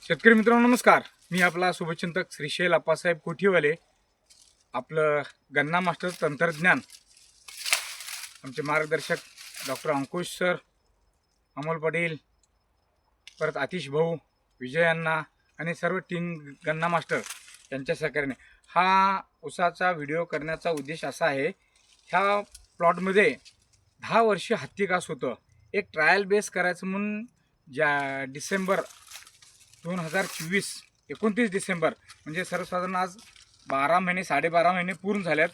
शेतकरी मित्रांनो नमस्कार. मी आपला शुभचिंतक श्रीशैल आप्पासाहेब कोठीवाले. आपलं गन्ना मास्टर तंत्रज्ञान आमचे मार्गदर्शक डॉक्टर अंकुश सर, अमोल पाटील, परत आतिश भाऊ, विजय अण्णा आणि सर्व टीम गन्ना मास्टर यांच्या सहकार्याने हा ऊसाचा व्हिडिओ करण्याचा उद्देश असा आहे. ह्या प्लॉटमध्ये 10 वर्ष हत्तीकास होतं. एक ट्रायल बेस करायचं म्हणून डिसेंबर 2024 29 डिसेंबर म्हणजे सर्वसाधारण आज 12 महिने 12.5 महिने पूर्ण झाल्यात.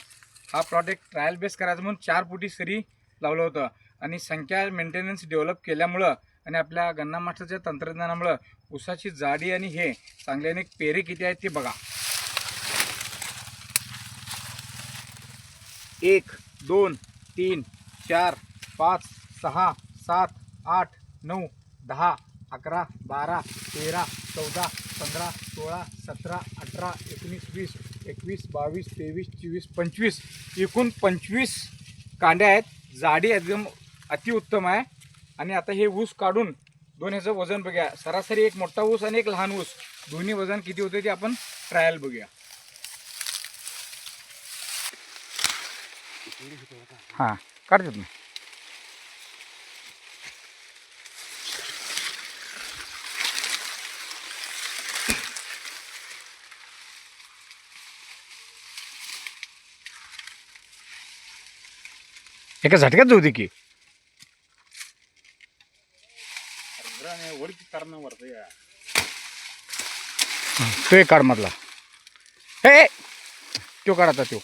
हा प्लॉट एक ट्रायल बेस करायचं म्हणून 4 फुटी सरी लावलं होतं आणि संख्या मेंटेनन्स डेव्हलप केल्यामुळं आणि आपल्या गन्ना मास्टरच्या तंत्रज्ञानामुळं ऊसाची जाडी आणि हे चांगल्याने पेरे किती आहेत ते बघा. 1 2 3 4 5 6 7 8 9 10 11 12 13 14 15 16 17 18 19 20 21 22 23 24 25 एकूण 25 कांड्या आहेत. जाडी एकदम अतिउत्तम आहे. आणि आता हे ऊस काढून दोन ह्याचं वजन बघूया. सरासरी एक मोठा ऊस आणि एक लहान ऊस दोन्ही वजन किती होते ते आपण ट्रायल बघूया. हां काढतात ना. एका झटक्यात जाऊ दे की. तो एक काढ मधला. हे तो काढ आता तो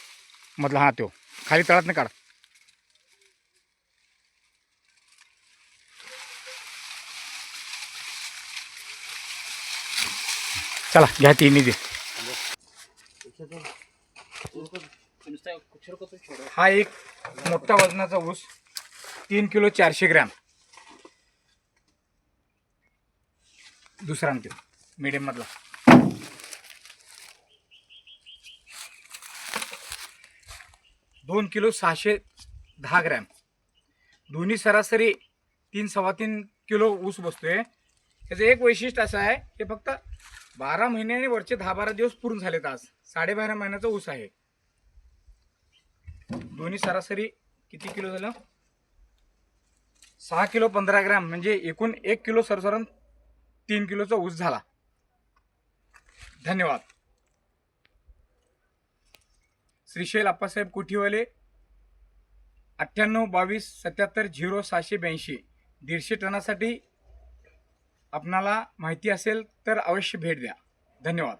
मधला. हा तो खाली तळात नाही काढ. चला घ्या तिन्ही दे. हा एक मोठा वजनाचा ऊस 3 किलो 400 ग्रॅम. दुसरा आणतो मीडियम मधला. 2 किलो 610 ग्रॅम. दोन्ही सरासरी 3 सव्वा 3 किलो ऊस बसतोय. त्याचं एक वैशिष्ट्य असं आहे हे फक्त 12 महिने आणि वरचे 10-12 दिवस पूर्ण झालेत. आज 12.5 महिन्याचा ऊस आहे. दोन्ही सरासरी किती किलो झालं? 6 किलो 15 ग्रॅम म्हणजे एकूण 1 किलो सरसरण 3 किलोचा ऊस झाला. धन्यवाद. श्रीशैल आप्पासाहेब कोठीवाले 98 22 77 0682. 150 टनासाठी आपणाला माहिती असेल तर अवश्य भेट द्या. धन्यवाद.